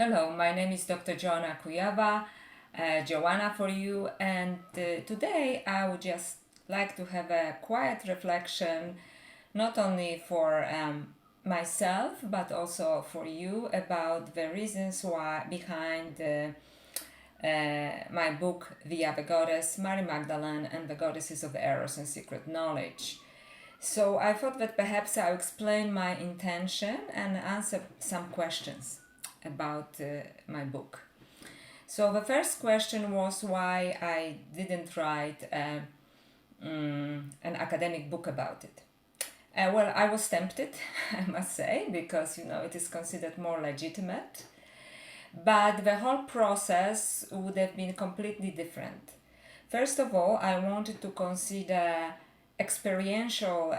Hello, my name is Dr. Joanna Kujawa, Joanna for you, and today I would just like to have a quiet reflection, not only for myself but also for you about the reasons why behind my book Via the Goddess, Mary Magdalene and the Goddesses of Eros and Secret Knowledge. So I thought that perhaps I'll explain my intention and answer some questions about my book. So the first question was why I didn't write an academic book about it. Well, I was tempted, I must say, because it is considered more legitimate, but the whole process would have been completely different. First of all, I wanted to consider experiential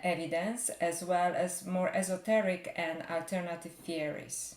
evidence as well as more esoteric and alternative theories,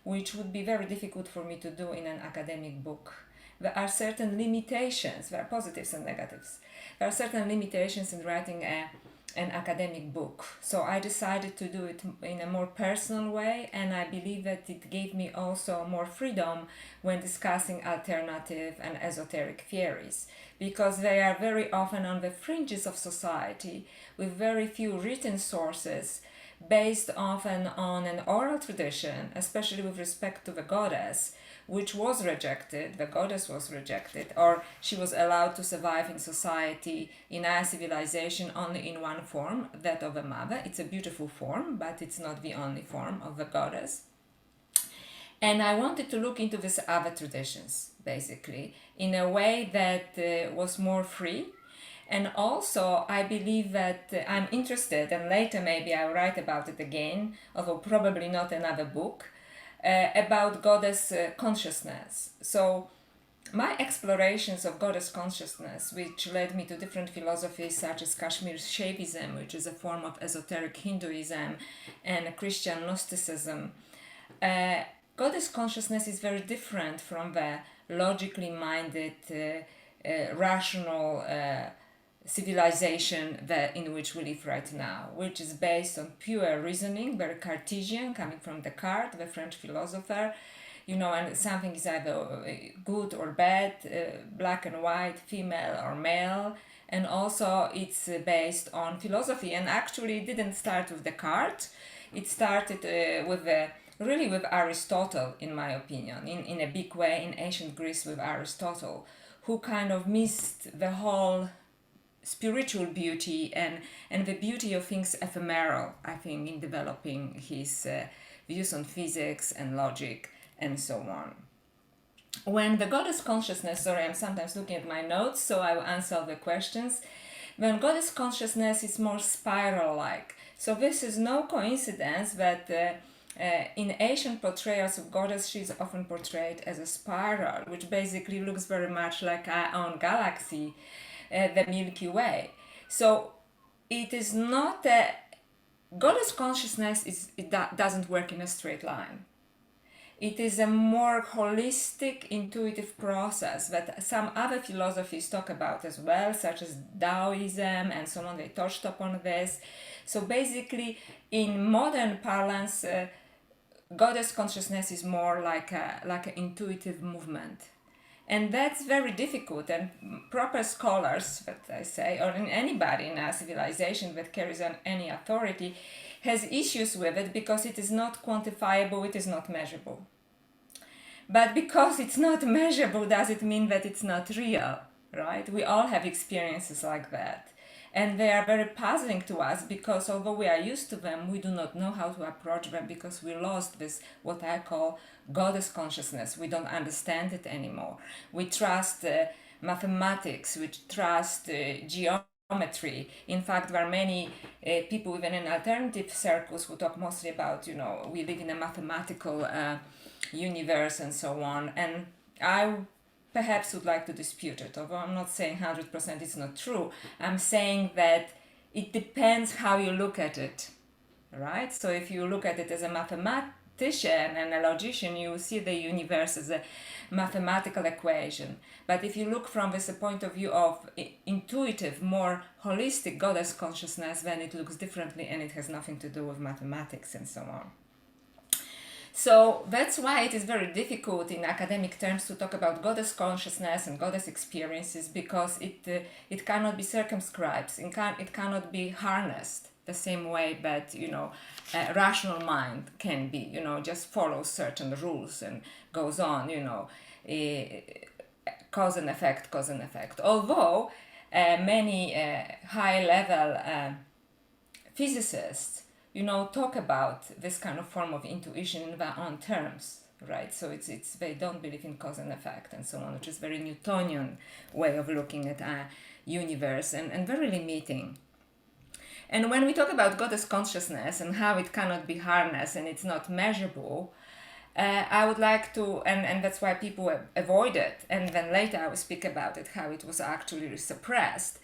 which would be very difficult for me to do in an academic book. There are certain limitations, there are positives and negatives. There are certain limitations in writing an academic book. So I decided to do it in a more personal way, and I believe that it gave me also more freedom when discussing alternative and esoteric theories, because they are very often on the fringes of society with very few written sources, based often on an oral tradition, especially with respect to the goddess, which was rejected. The goddess was rejected, or she was allowed to survive in society, in our civilization, only in one form, that of a mother. It's a beautiful form, but it's not the only form of the goddess. And I wanted to look into these other traditions, basically, in a way that was more free. And also, I believe that I'm interested, and later maybe I'll write about it again, although probably not another book, about goddess consciousness. So, my explorations of goddess consciousness, which led me to different philosophies such as Kashmir Shaivism, which is a form of esoteric Hinduism, and Christian Gnosticism, goddess consciousness is very different from the logically minded, rational civilization in which we live right now, which is based on pure reasoning, very Cartesian, coming from Descartes, the French philosopher, and something is either good or bad, black and white, female or male, and also it's based on philosophy. And actually, it didn't start with Descartes; it started really with Aristotle, in my opinion, in a big way in ancient Greece with Aristotle, who kind of missed the whole spiritual beauty and the beauty of things ephemeral, I think, in developing his views on physics and logic and so on. When the goddess consciousness, sorry, I'm sometimes looking at my notes, so I will answer the questions. When goddess consciousness is more spiral-like, so this is no coincidence that in Asian portrayals of goddess, she's often portrayed as a spiral, which basically looks very much like our own galaxy, the Milky Way. So it is not a goddess consciousness doesn't work in a straight line. It is a more holistic, intuitive process that some other philosophies talk about as well, such as Taoism and so on. They touched upon this. So basically, in modern parlance, goddess consciousness is more like an intuitive movement. And that's very difficult, and proper scholars, that I say, or anybody in our civilization that carries on any authority, has issues with it because it is not quantifiable, it is not measurable. But because it's not measurable, does it mean that it's not real, right? We all have experiences like that. And they are very puzzling to us because although we are used to them, we do not know how to approach them because we lost this, what I call goddess consciousness. We don't understand it anymore. We trust mathematics, we trust geometry. In fact, there are many people even in alternative circles who talk mostly about, we live in a mathematical universe and so on. And I perhaps would like to dispute it, although I'm not saying 100% it's not true. I'm saying that it depends how you look at it, right? So if you look at it as a mathematician and a logician, you will see the universe as a mathematical equation. But if you look from this point of view of intuitive, more holistic goddess consciousness, then it looks differently and it has nothing to do with mathematics and so on. So that's why it is very difficult in academic terms to talk about goddess consciousness and goddess experiences, because it cannot be circumscribed, it cannot be harnessed the same way that a rational mind can be, just follows certain rules and goes on, eh, cause and effect, cause and effect. Although many high level physicists, talk about this kind of form of intuition in their own terms, right? So it's they don't believe in cause and effect and so on, which is very Newtonian way of looking at a universe, and very limiting. And when we talk about goddess consciousness and how it cannot be harnessed and it's not measurable, I would like to, and that's why people avoid it, and then later I will speak about it, how it was actually suppressed.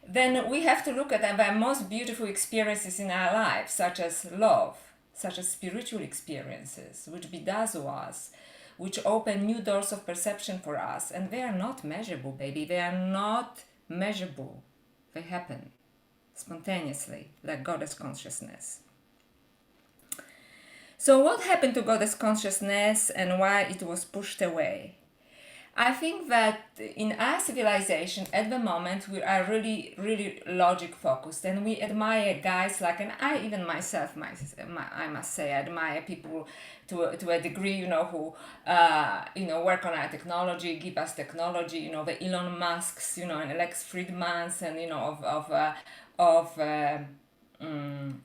Then we have to look at the most beautiful experiences in our lives, such as love, such as spiritual experiences, which bedazzle us, which open new doors of perception for us. And they are not measurable, baby. They are not measurable. They happen spontaneously, like goddess consciousness. So what happened to goddess consciousness and why it was pushed away? I think that in our civilization at the moment we are really, really logic focused, and we admire guys like, and I even myself, I must say, I admire people to a degree, who work on our technology, give us technology, the Elon Musks, and Alex Friedmans, and of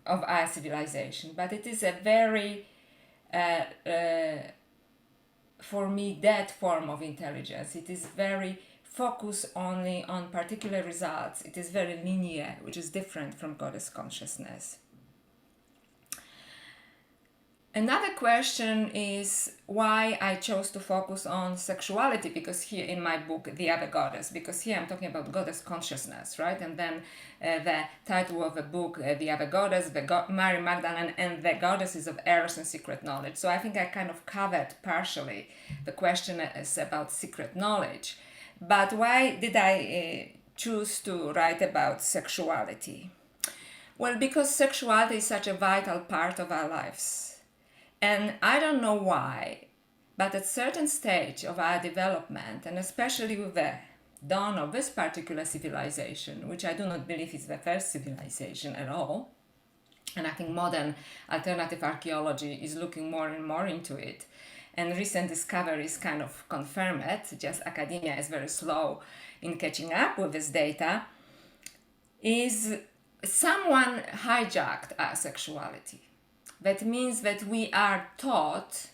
our civilization. But it is a very for me, that form of intelligence. It is very focused only on particular results. It is very linear, which is different from goddess consciousness. Another question is why I chose to focus on sexuality, because here in my book, The Other Goddess, because here I'm talking about goddess consciousness, right? And then the title of the book, The Other Goddess, Mary Magdalene, and the goddesses of Eros and secret knowledge. So I think I kind of covered partially the question is about secret knowledge. But why did I choose to write about sexuality? Well, because sexuality is such a vital part of our lives. And I don't know why, but at certain stage of our development, and especially with the dawn of this particular civilization, which I do not believe is the first civilization at all, and I think modern alternative archaeology is looking more and more into it, and recent discoveries kind of confirm it, just academia is very slow in catching up with this data, is someone hijacked our sexuality. That means that we are taught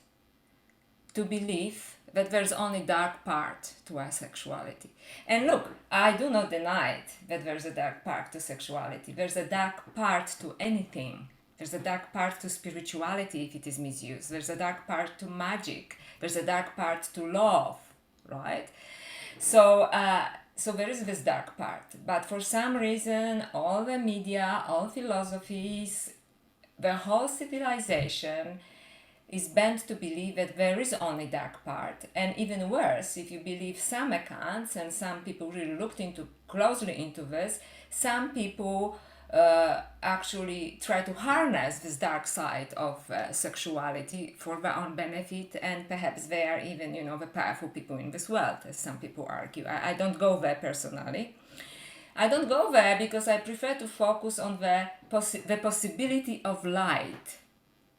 to believe that there's only dark part to our sexuality. And look, I do not deny it, that there's a dark part to sexuality. There's a dark part to anything. There's a dark part to spirituality if it is misused. There's a dark part to magic. There's a dark part to love, right? So there is this dark part. But for some reason, all the media, all philosophies, the whole civilization is bent to believe that there is only dark part, and even worse, if you believe some accounts, and some people really looked closely into this, some people actually try to harness this dark side of sexuality for their own benefit, and perhaps they are even the powerful people in this world, as some people argue. I don't go there personally. I don't go there because I prefer to focus on the possibility of light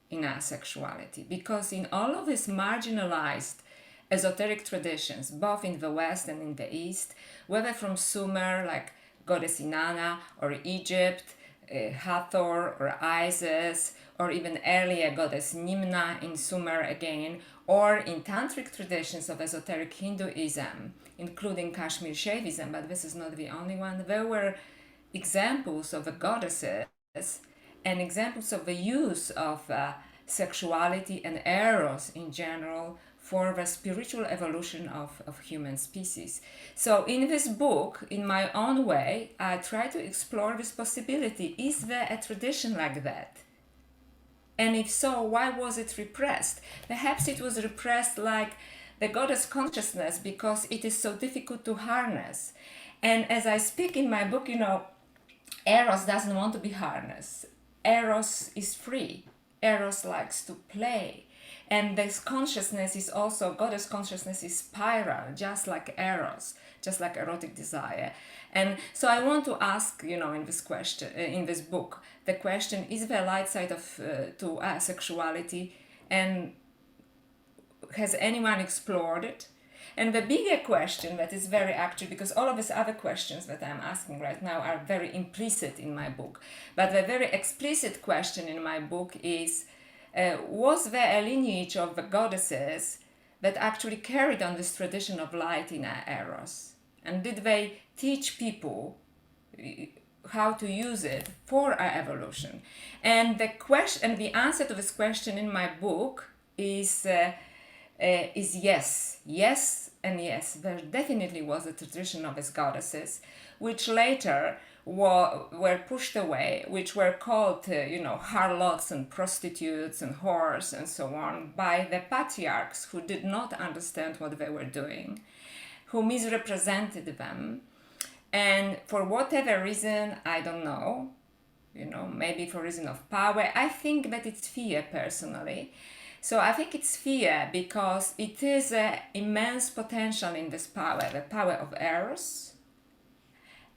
in our sexuality. Because in all of these marginalized esoteric traditions, both in the West and in the East, whether from Sumer, like goddess Inanna, or Egypt, Hathor, or Isis, or even earlier goddess Nimna in Sumer again, or in tantric traditions of esoteric Hinduism, including Kashmir Shaivism, but this is not the only one. There were examples of the goddesses and examples of the use of sexuality and eros in general for the spiritual evolution of human species. So in this book, in my own way, I try to explore this possibility. Is there a tradition like that? And if so, why was it repressed? Perhaps it was repressed like the goddess consciousness because it is so difficult to harness. And as I speak in my book, Eros doesn't want to be harnessed. Eros is free. Eros likes to play. And this consciousness is also, goddess consciousness is spiral, just like eros, just like erotic desire. And so I want to ask, in this question, in this book, the question, is there a light side of to sexuality, and has anyone explored it? And the bigger question that is very actual, because all of these other questions that I'm asking right now are very implicit in my book, but the very explicit question in my book is, was there a lineage of the goddesses that actually carried on this tradition of light in our eros? And did they teach people how to use it for our evolution? And the answer to this question in my book is yes, yes, and yes. There definitely was a tradition of these goddesses, which later were pushed away, which were called, harlots and prostitutes and whores and so on by the patriarchs who did not understand what they were doing, who misrepresented them. And for whatever reason, I don't know, maybe for reason of power, I think that it's fear personally. So I think it's fear because it is an immense potential in this power, the power of eros.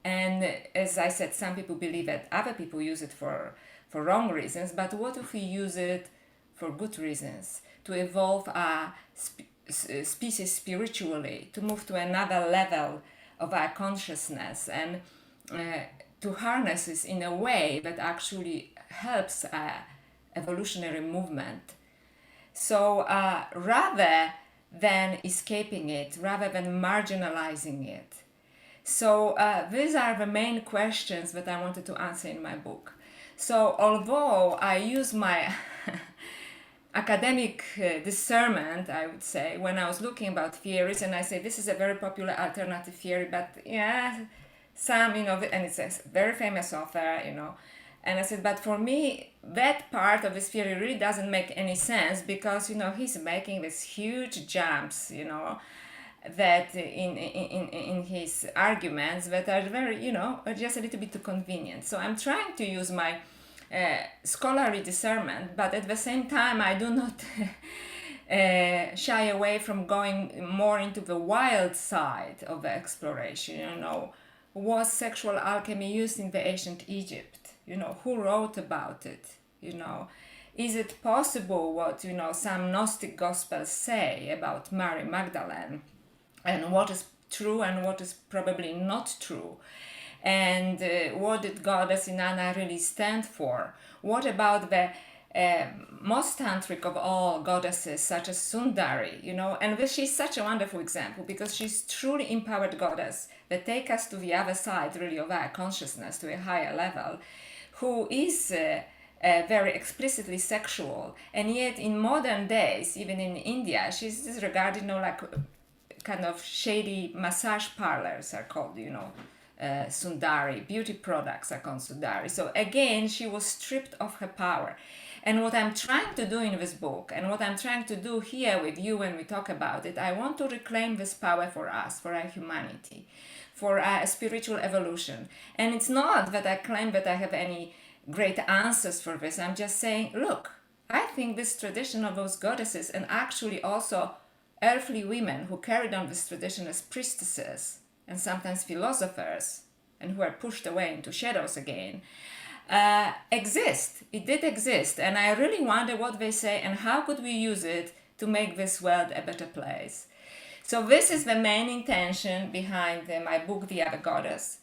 And as I said, some people believe that other people use it for wrong reasons, but what if we use it for good reasons? To evolve our species spiritually, to move to another level of our consciousness, and to harness this in a way that actually helps our evolutionary movement. So rather than escaping it, rather than marginalizing it. So these are the main questions that I wanted to answer in my book. So although I use my academic discernment, I would say, when I was looking about theories, and I say this is a very popular alternative theory, but some, and it's a very famous author, and I said, but for me, that part of his theory really doesn't make any sense because, he's making these huge jumps, that in his arguments that are very, are just a little bit too convenient. So I'm trying to use my scholarly discernment, but at the same time, I do not shy away from going more into the wild side of the exploration, Was sexual alchemy used in the ancient Egypt? Who wrote about it? Is it possible what, some Gnostic Gospels say about Mary Magdalene, and what is true and what is probably not true? And what did Goddess Inanna really stand for? What about the most tantric of all goddesses, such as Sundari, and she's such a wonderful example because she's truly empowered goddess that take us to the other side, really, of our consciousness, to a higher level, who is very explicitly sexual, and yet in modern days, even in India, she's disregarded, like kind of shady massage parlors are called, Sundari, beauty products are called Sundari. So again, she was stripped of her power. And what I'm trying to do in this book, and what I'm trying to do here with you when we talk about it, I want to reclaim this power for us, for our humanity, for our spiritual evolution. And it's not that I claim that I have any great answers for this. I'm just saying, look, I think this tradition of those goddesses, and actually also earthly women who carried on this tradition as priestesses and sometimes philosophers, and who are pushed away into shadows again, exist. It did exist, and I really wonder what they say and how could we use it to make this world a better place. So this is the main intention behind my book, The Other Goddess,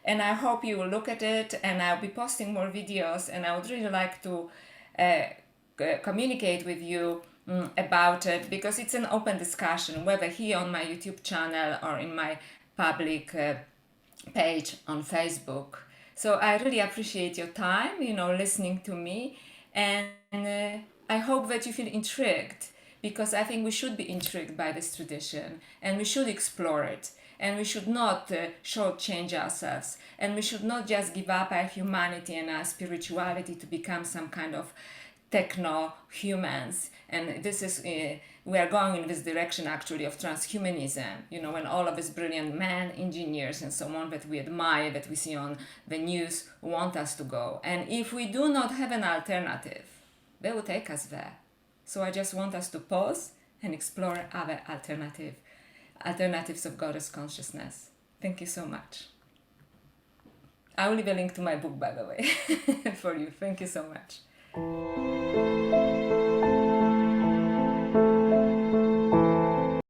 and I hope you will look at it, and I'll be posting more videos, and I would really like to communicate with you about it, because it's an open discussion, whether here on my YouTube channel or in my public page on Facebook. So I really appreciate your time, listening to me, and I hope that you feel intrigued, because I think we should be intrigued by this tradition, and we should explore it, and we should not shortchange ourselves, and we should not just give up our humanity and our spirituality to become some kind of techno-humans. And this is, we are going in this direction actually of transhumanism, when all of these brilliant men, engineers and so on that we admire, that we see on the news, want us to go. And if we do not have an alternative, they will take us there. So I just want us to pause and explore other alternatives of goddess consciousness. Thank you so much. I will leave a link to my book, by the way, for you. Thank you so much.